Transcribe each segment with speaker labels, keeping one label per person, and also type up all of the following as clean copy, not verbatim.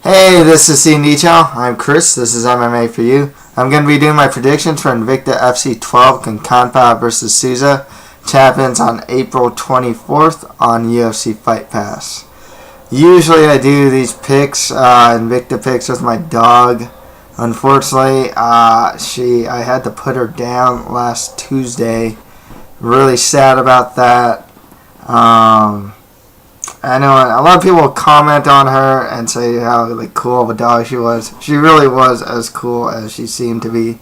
Speaker 1: Hey, this is Nicho. I'm Chris. This is MMA for you. I'm going to be doing my predictions for Invicta FC 12 Kankaanpaa versus Souza. Champions on April 24th on UFC Fight Pass. Usually I do these picks, Invicta picks with my dog. Unfortunately, I had to put her down last Tuesday. Really sad about that. I know a lot of people comment on her and say how cool of a dog she was. She really was as cool as she seemed to be.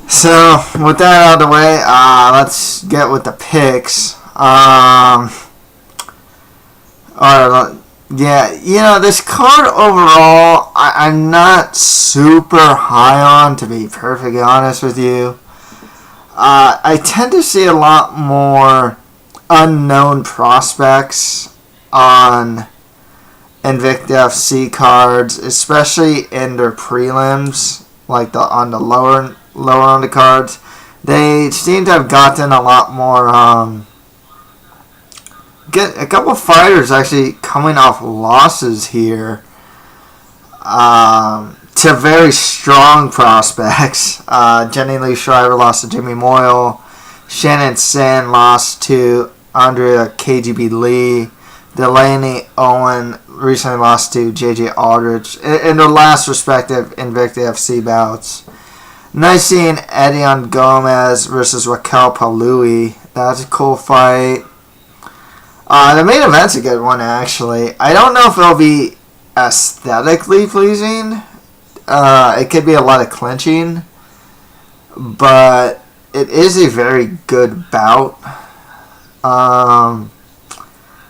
Speaker 1: So, with that out of the way, let's get with the picks. This card overall, I'm not super high on, to be perfectly honest with you. I tend to see a lot more unknown prospects on Invicta FC cards, especially in their prelims, on the lower on the cards. They seem to have gotten a lot more. Get a couple fighters actually coming off losses here to very strong prospects. Jenny Lee Shriver lost to Jimmy Moyle. Shannon Sinn lost to Andrea KGB Lee. Delaney Owen recently lost to JJ Aldrich in their last respective Invicta FC bouts. Nice seeing Ediane Gomes versus Raquel Palui. That's a cool fight. The main event's a good one, actually. I don't know if it'll be aesthetically pleasing. It could be a lot of clinching, but it is a very good bout.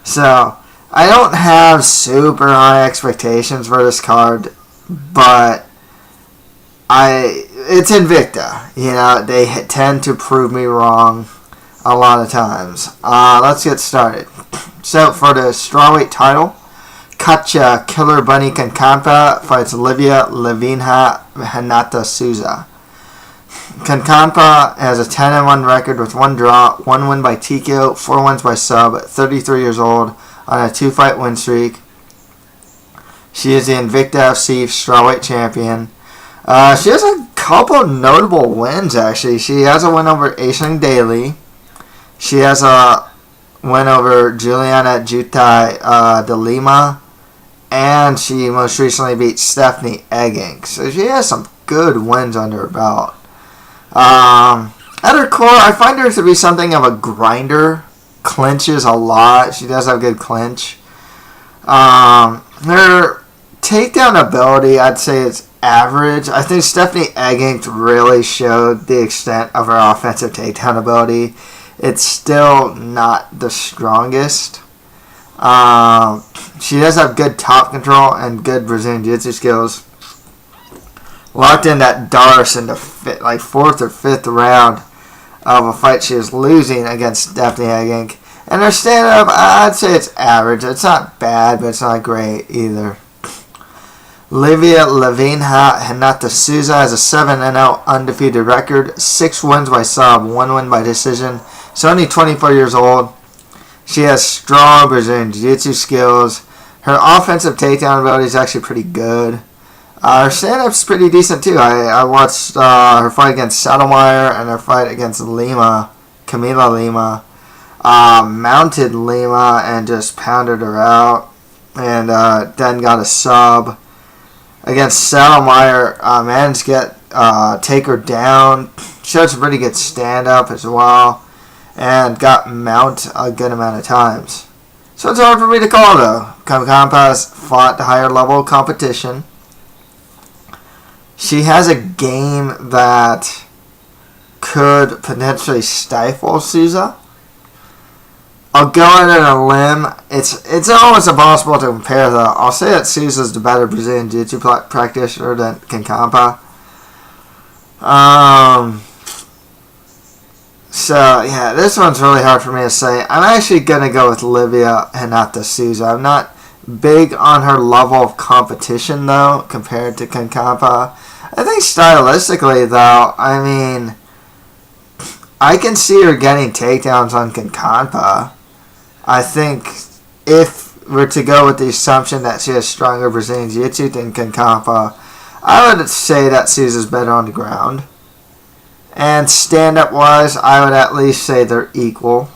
Speaker 1: So I don't have super high expectations for this card, but it's Invicta. They tend to prove me wrong a lot of times. Let's get started. So for the strawweight title, Katja Killer Bunny Kankaanpaa fights Livia Renata Souza. Kankaanpaa has a 10-1 record with 1 draw, 1 win by TKO, 4 wins by sub, 33 years old, on a 2-fight win streak. She is the Invicta FC strawweight champion. She has a couple notable wins, actually. She has a win over Aisling Daly. She has a win over Juliana Jutai de Lima. And she most recently beat Stephanie Egging. So she has some good wins under her belt. At her core, I find her to be something of a grinder. Clinches a lot. She does have good clinch. Her takedown ability, I'd say it's average. I think Stephanie Egging really showed the extent of her offensive takedown ability. It's still not the strongest. She does have good top control and good Brazilian Jiu-Jitsu skills. Locked in that Darce in the 4th or 5th round of a fight she was losing against Stephanie Egging. And her stand-up, I'd say it's average. It's not bad, but it's not great either. Livia Renata Souza has a 7-0 undefeated record, 6 wins by sub, 1 win by decision. She's only 24 years old. She has strong Brazilian Jiu-Jitsu skills. Her offensive takedown ability is actually pretty good. Her stand-up's pretty decent too. I watched her fight against Saddlemeyer and her fight against Camila Lima. Mounted Lima and just pounded her out. And then got a sub. Against Saddlemeyer, managed to take her down. Showed some pretty good stand-up as well. And got mount a good amount of times. So it's hard for me to call though. Kankaanpaa's fought the higher level competition. She has a game that could potentially stifle Souza. I'll go out on a limb. It's almost impossible to compare though. I'll say that Souza's the better Brazilian Jiu-Jitsu practitioner than Kankaanpaa. So yeah, this one's really hard for me to say. I'm actually gonna go with Livia Renata Souza. I'm not big on her level of competition though, compared to Kankaanpaa. I think stylistically though, I can see her getting takedowns on Kankaanpaa. I think if were to go with the assumption that she has stronger Brazilian Jiu-Jitsu than Kankaanpaa, I would say that Souza's better on the ground. And stand-up wise, I would at least say they're equal.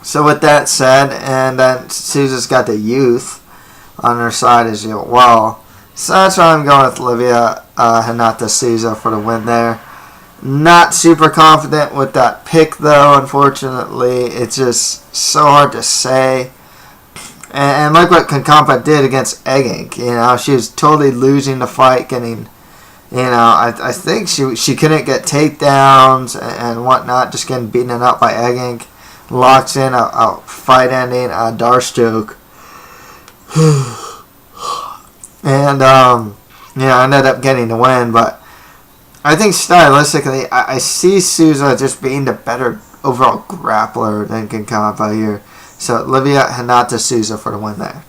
Speaker 1: So with that said, and then Souza's got the youth on her side as well. So that's why I'm going with Livia Renata Souza for the win there. Not super confident with that pick though, unfortunately. It's just so hard to say. And like what Kankaanpaa did against Eggink, she was totally losing the fight, getting, I think she couldn't get takedowns and whatnot, just getting beaten up by Eggink. Locks in a fight-ending Darstroke. And, I ended up getting the win, but I think stylistically, I see Souza just being the better overall grappler than Kankaanpaa here. So, Livia Renata Souza for the win there.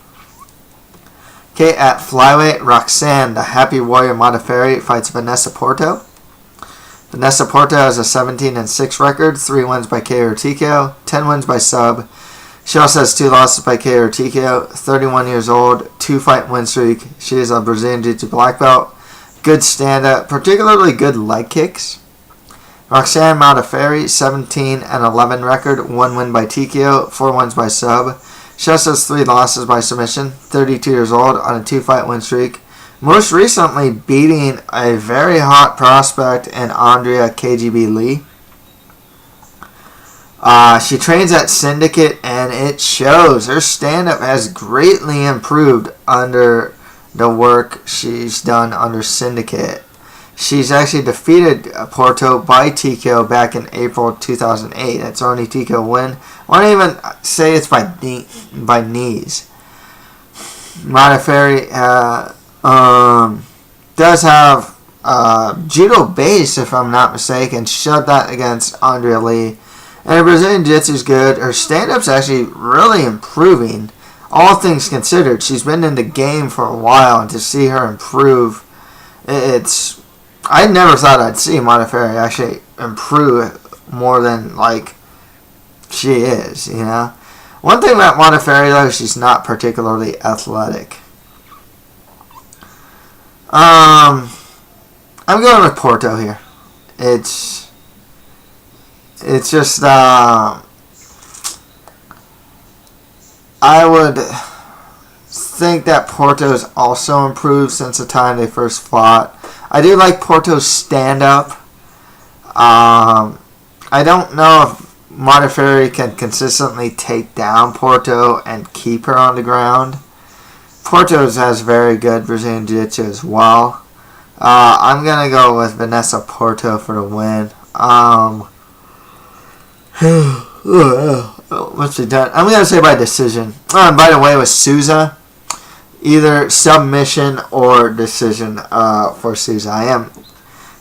Speaker 1: Okay, at flyweight, Roxanne, the Happy Warrior Modafferi, fights Vanessa Porto. Vanessa Porto has a 17-6 record, 3 wins by KO or TKO, 10 wins by sub. She also has 2 losses by KO or TKO, 31 years old, 2-fight win streak. She is a Brazilian Jiu-Jitsu black belt. Good stand-up, particularly good leg kicks. Roxanne Modafferi, 17-11 record, 1 win by TKO, 4 wins by sub. She also has 3 losses by submission, 32 years old, on a 2-fight win streak. Most recently beating a very hot prospect in Andrea KGB Lee. She trains at Syndicate and it shows. Her stand-up has greatly improved under the work she's done under Syndicate. She's actually defeated Porto by TKO back in April 2008. That's her only TKO win. I won't even say it's by knees. Modafferi does have judo base, if I'm not mistaken. Showed that against Andrea Lee. And her Brazilian Jiu-Jitsu is good. Her stand-up's actually really improving. All things considered, she's been in the game for a while, and to see her improve, I never thought I'd see Modafferi actually improve more than, she is, One thing about Modafferi, though, she's not particularly athletic. I'm going with Porto here. It's just, I would think that Porto's also improved since the time they first fought. I do like Porto's stand-up. I don't know if Modafferi can consistently take down Porto and keep her on the ground. Porto has very good Brazilian Jiu-Jitsu as well. I'm going to go with Vanessa Porto for the win. What's she done? I'm going to say by decision. By the way, with Souza, either submission or decision for Souza. I am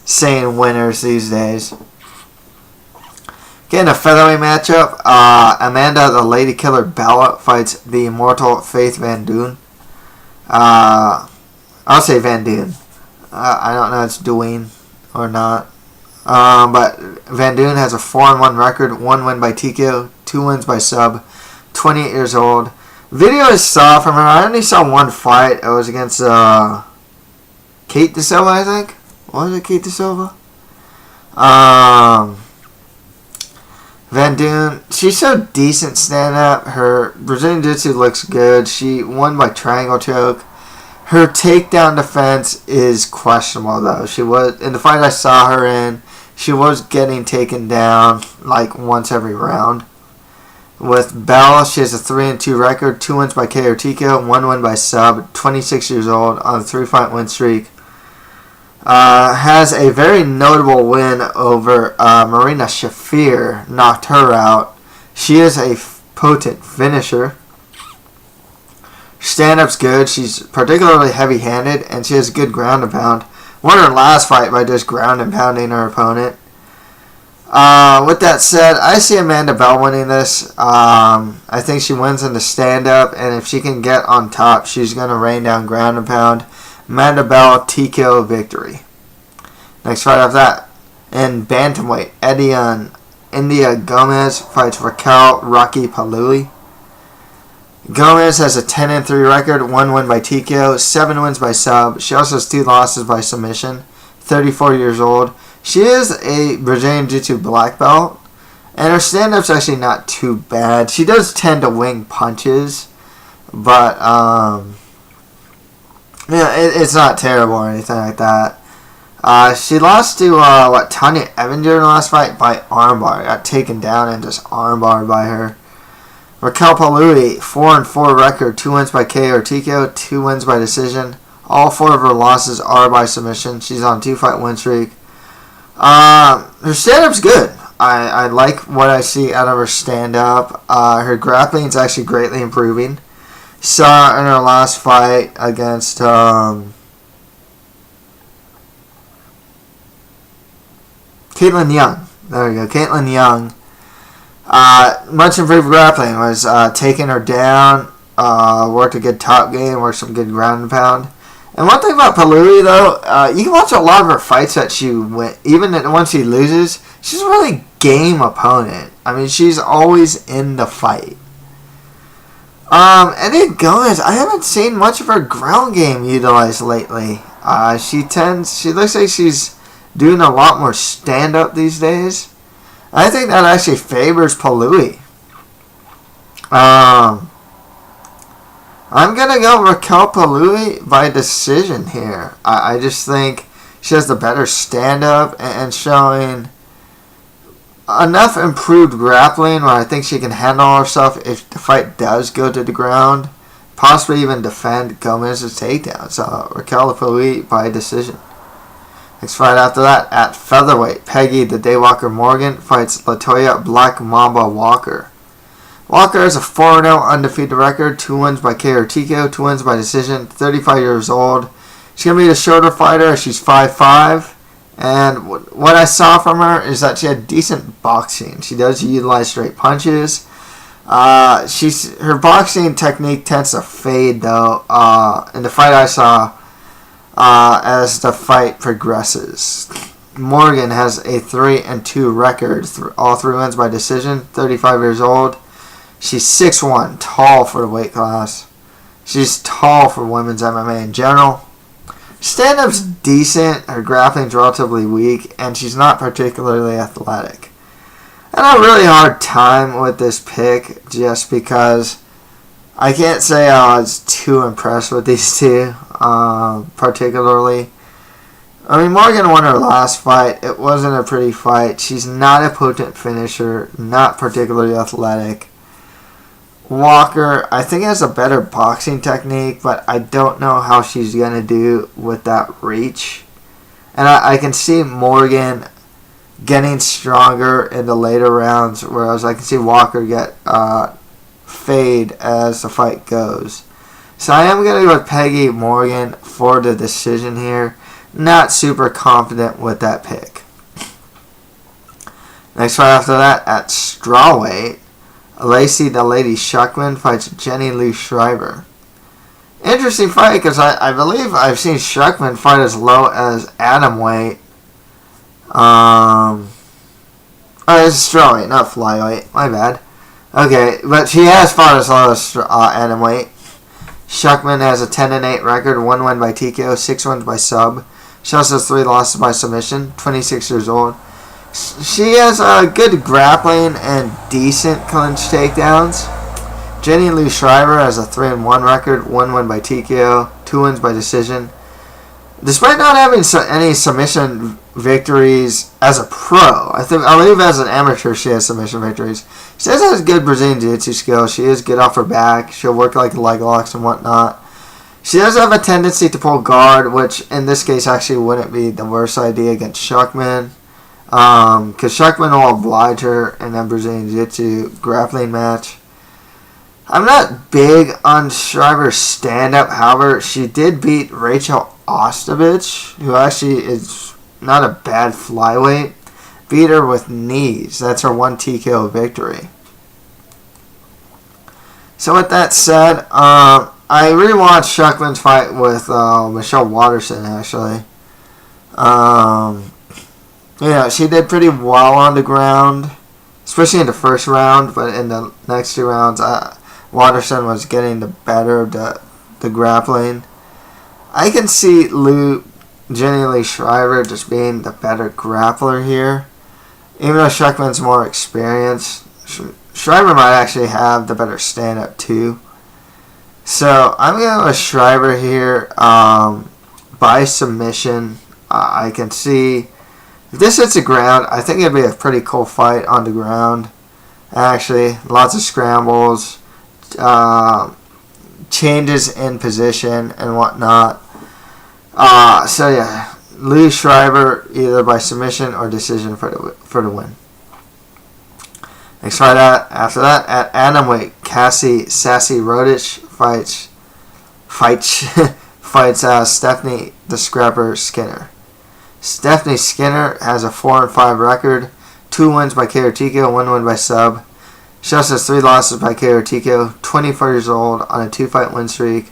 Speaker 1: saying winners these days. Again, a featherweight matchup. Amanda, the Lady Killer Bella, fights the Immortal Faith Van Duin. I'll say Van Duin. I don't know if it's Duin or not. But Van Duin has a 4-1 record, 1 win by TKO, 2 wins by sub, 28 years old. Video I saw from her, I only saw one fight. It was against Kate De Silva, I think. Was it Kate De Silva? Van Duin, she showed decent stand-up. Her Brazilian Jiu-Jitsu looks good. She won by triangle choke. Her takedown defense is questionable, though. She was, in the fight I saw her in, she was getting taken down once every round. With Bell, she has a 3-2 record, 2 wins by KO or TKO, 1 win by sub, 26 years old on a 3-fight win streak. Has a very notable win over Marina Shafir, knocked her out. She is a potent finisher. Stand-up's good. She's particularly heavy-handed, and she has good ground and pound. Won her last fight by just ground and pounding her opponent. With that said, I see Amanda Bell winning this. I think she wins in the stand-up, and if she can get on top, she's going to rain down ground and pound. Amanda Bell TKO victory. Next fight after that, in bantamweight, Ediane India Gomes fights Raquel Rocky Paluli. Gomes has a 10-3 record, 1 win by TKO, 7 wins by sub. She also has 2 losses by submission. 34 years old. She is a Brazilian Jiu-Jitsu black belt, and her stand-up's actually not too bad. She does tend to wing punches, but it's not terrible or anything like that. She lost to Tanya Evinger in the last fight by armbar. Got taken down and just armbarred by her. Raquel, 4-4 record, 2 wins by KO or TKO, 2 wins by decision. All 4 of her losses are by submission. She's on 2-fight win streak. Her stand-up's good. I like what I see out of her stand-up. Her grappling is actually greatly improving. Saw in her last fight against Caitlin Young. There we go, Caitlin Young. Much improved grappling. Was taking her down. Worked a good top game. Worked some good ground and pound. And one thing about Palui, though, you can watch a lot of her fights that she win. Even once she loses, she's a really game opponent. I mean, she's always in the fight. And then Gomes, I haven't seen much of her ground game utilized lately. She looks like she's doing a lot more stand-up these days. I think that actually favors Palui. I'm going to go Raquel Palui by decision here. I just think she has the better stand-up and showing enough improved grappling where I think she can handle herself if the fight does go to the ground. Possibly even defend Gomez's takedown. So Raquel Palui by decision. Next fight after that, at featherweight, Peggy the Daywalker Morgan fights Latoya Black Mamba Walker. Walker has a 4-0 undefeated record, 2 wins by KO or TKO, 2 wins by decision, 35 years old. She's going to be a shorter fighter. She's 5'5". And what I saw from her is that she had decent boxing. She does utilize straight punches. Her boxing technique tends to fade, though, in the fight I saw as the fight progresses. Morgan has a 3-2 record, all 3 wins by decision, 35 years old. She's 6'1", tall for the weight class. She's tall for women's MMA in general. Stand-up's decent, her grappling's relatively weak, and she's not particularly athletic. I had a really hard time with this pick just because I can't say I was too impressed with these two, particularly. I mean, Morgan won her last fight. It wasn't a pretty fight. She's not a potent finisher, not particularly athletic. Walker, I think, has a better boxing technique, but I don't know how she's going to do with that reach. And I can see Morgan getting stronger in the later rounds, whereas I can see Walker get fade as the fight goes. So I am going to go with Peggy Morgan for the decision here. Not super confident with that pick. Next fight after that, at strawweight, Lacey the Lady Schuckman fights Jenny Lee Schreiber. Interesting fight because I believe I've seen Schuckman fight as low as atomweight. It's strawweight, not flyweight. My bad. Okay, but she has fought as low as atomweight. Schuckman has a 10-8 record, 1 win by TKO, 6 wins by sub. She also has 3 losses by submission, 26 years old. She has good grappling and decent clinch takedowns. Jenny Lee Schreiber has a 3-1 record, 1 win by TKO, 2 wins by decision. Despite not having any submission victories as a pro, I believe as an amateur she has submission victories. She does have good Brazilian Jiu-Jitsu skills. She is good off her back. She'll work like leg locks and whatnot. She does have a tendency to pull guard, which in this case actually wouldn't be the worst idea against Schuckman. Because Schuckman will oblige her in a Brazilian Jiu-Jitsu grappling match. I'm not big on Schreiber's stand-up. However, she did beat Rachel Ostovich, who actually is not a bad flyweight. Beat her with knees. That's her 1 TKO victory. So with that said, I rewatched Schuckman's fight with Michelle Watterson, actually. She did pretty well on the ground, especially in the first round, but in the next 2 rounds, Watterson was getting the better of the grappling. I can see Jenny Lee Shriver just being the better grappler here. Even though Schuckman's more experienced, Shriver might actually have the better stand-up too. So I'm going to go with Shriver here by submission. I can see if this hits the ground, I think it'd be a pretty cool fight on the ground. Actually, lots of scrambles, changes in position and whatnot. So yeah, Lee Shriver either by submission or decision for the win. Next fight after that at atomweight, Cassie Sassy Rodish fights Stephanie the Scrapper Skinner. Stephanie Skinner has a 4-5 record, 2 wins by KO TKO, 1 win by sub. She also has 3 losses by KO TKO, 24 years old on a 2-fight win streak.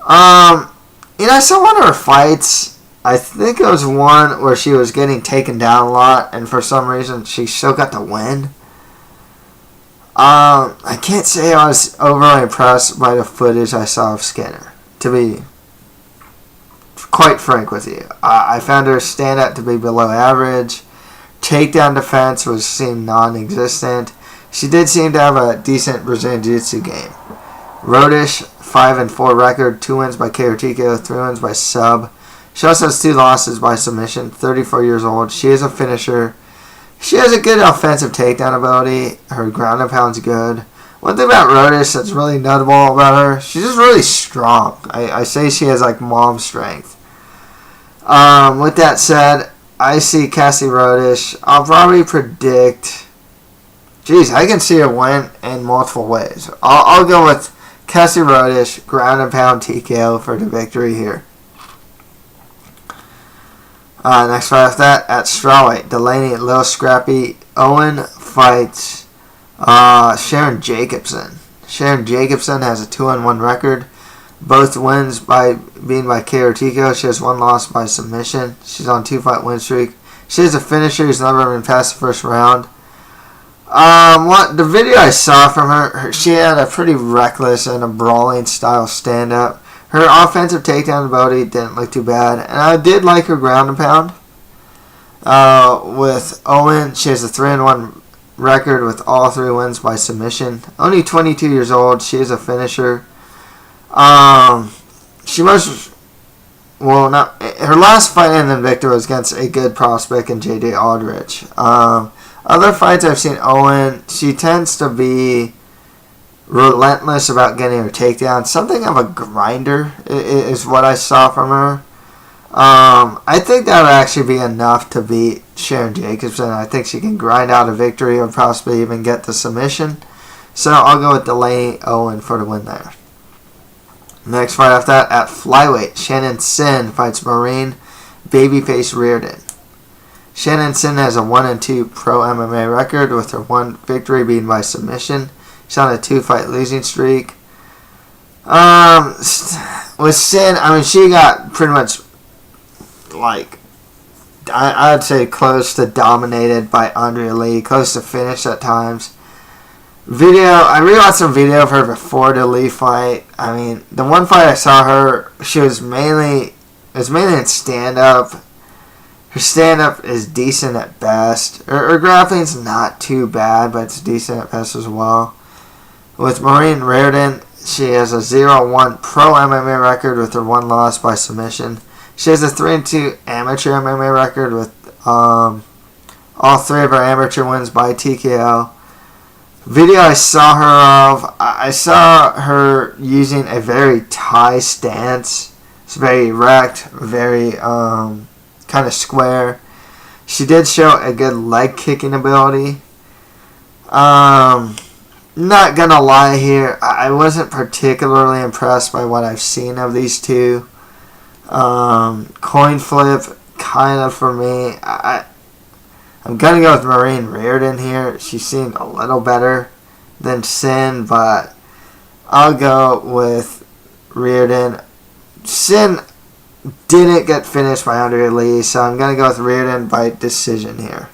Speaker 1: I saw one of her fights. I think it was one where she was getting taken down a lot, and for some reason she still got the win. I can't say I was overly impressed by the footage I saw of Skinner, to be quite frank with you. I found her stand-up to be below average. Takedown defense seemed non-existent. She did seem to have a decent Brazilian Jiu-Jitsu game. Rodish, 5-4 record, 2 wins by KO TKO, 3 wins by sub. She also has 2 losses by submission, 34 years old. She is a finisher. She has a good offensive takedown ability. Her ground and pound's good. One thing about Rodish that's really notable about her, she's just really strong. I say she has like mom strength. With that said, I see Cassie Rodish. I'll probably predict... Geez, I can see her win in multiple ways. I'll go with Cassie Rodish, ground and pound TKO for the victory here. Next fight after that, at strawweight, Delaney, Lil Scrappy, Owen fights Sharon Jacobson. Sharon Jacobson has a 2-1 record. Both wins by being by KO TKO. She has 1 loss by submission. She's on 2-fight win streak. She is a finisher who's never been past the first round. The video I saw from her, she had a pretty reckless and a brawling style stand-up. Her offensive takedown ability didn't look too bad, and I did like her ground and pound. With Owen, she has a 3-1 record with all 3 wins by submission. Only 22 years old, she is a finisher. Her last fight in Invicta was against a good prospect in J.J. Aldrich. Other fights I've seen Owen, she tends to be relentless about getting her takedown. Something of a grinder is what I saw from her. I think that would actually be enough to beat Sharon Jacobson. I think she can grind out a victory or possibly even get the submission. So I'll go with Delaney Owen for the win there. Next fight after that, at flyweight, Shannon Sinn fights Maureen Babyface Riordon. Shannon Sinn has a 1-2 pro MMA record with her 1 victory being by submission. She's on a 2-fight losing streak. With Sinn, she got pretty much I'd say close to dominated by Andrea Lee, close to finish at times. I rewatched some video of her before the Lee fight. The one fight I saw her, she was mainly in stand-up. Her stand-up is decent at best. Her grappling's not too bad, but it's decent at best as well. With Maureen Riordon, she has a 0-1 pro MMA record with her 1 loss by submission. She has a 3-2 amateur MMA record with all 3 of her amateur wins by TKO. Video I saw I saw her using a very Thai stance. It's very erect, very kind of square. She did show a good leg kicking ability. Not gonna lie here, I wasn't particularly impressed by what I've seen of these two. Coin flip, kind of for me. I'm gonna go with Maureen Riordon here. She seemed a little better than Sinn, but I'll go with Riordon. Sinn didn't get finished by Andrea Lee, so I'm gonna go with Riordon by decision here.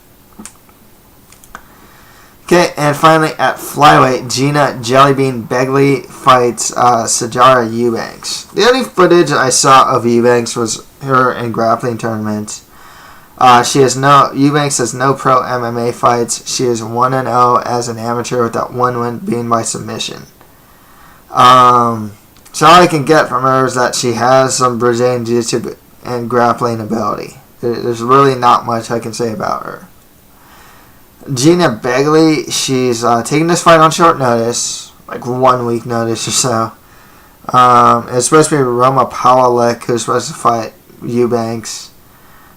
Speaker 1: Okay, and finally at flyweight, Gina Jellybean Begley fights Sijara Eubanks. The only footage I saw of Eubanks was her in grappling tournaments. Eubanks has no pro MMA fights. She is 1-0 as an amateur, with that one win being by submission. So all I can get from her is that she has some Brazilian Jiu-Jitsu and grappling ability. There's really not much I can say about her. Gina Begley, she's taking this fight on short notice, like 1 week notice or so. It's supposed to be Roma Pawlik who's supposed to fight Eubanks.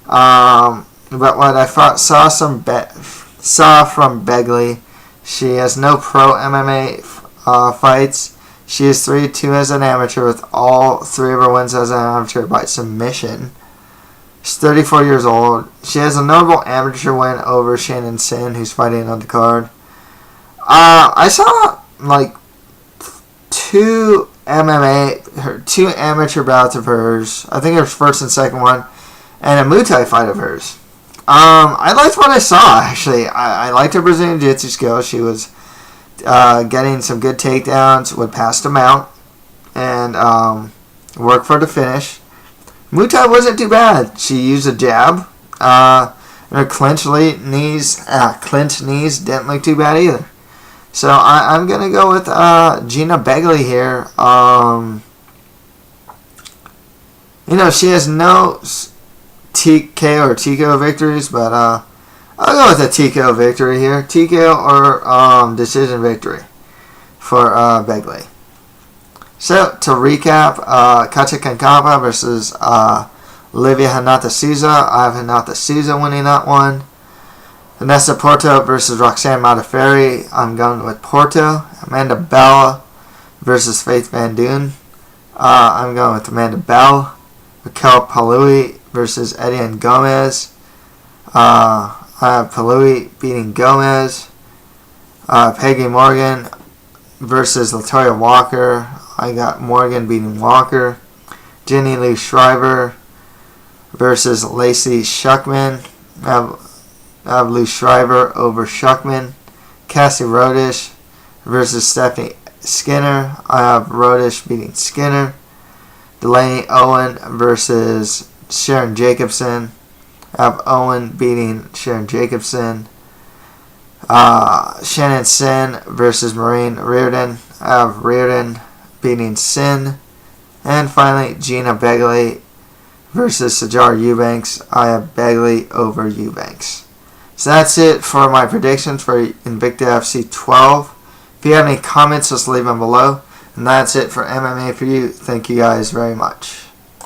Speaker 1: But what I saw from Begley, she has no pro MMA fights. She is 3-2 as an amateur, with all 3 of her wins as an amateur by submission. She's 34 years old. She has a notable amateur win over Shannon Sinn, who's fighting on the card. I saw like 2 amateur bouts of hers. I think her first and second one, and a Muay Thai fight of hers. I liked what I saw, actually. I liked her Brazilian Jiu-Jitsu skills. She was getting some good takedowns, would pass them out, and work for the finish. Muay Thai wasn't too bad. She used a jab. Her clinch knees didn't look too bad either. So I'm going to go with Gina Begley here. She has no TK or TKO victories, but I'll go with a TKO victory here. TKO or decision victory for Begley. So, to recap, Katja Kankaanpaa versus Livia Renata Souza. I have Renata Souza winning that one. Vanessa Porto versus Roxanne Modafferi. I'm going with Porto. Amanda Bell versus Faith Van Duin. I'm going with Amanda Bell. Raquel Palui versus Ediane Gomes. I have Palui beating Gomes. Peggy Morgan versus Latoya Walker. I got Morgan beating Walker. Liou Schreiber versus Lacey Schuckman. I have Liou Schreiber over Schuckman. Cassie Rodish versus Stephanie Skinner. I have Rodish beating Skinner. Delaney Owen versus Sharon Jacobson. I have Owen beating Sharon Jacobson. Shannon Sinn versus Maureen Riordon. I have Riordon beating Sinn. And finally, Gina Begley versus Sijara Eubanks. I have Begley over Eubanks. So that's it for my predictions for Invicta FC 12. If you have any comments, just leave them below. And that's it for MMA for you. Thank you guys very much.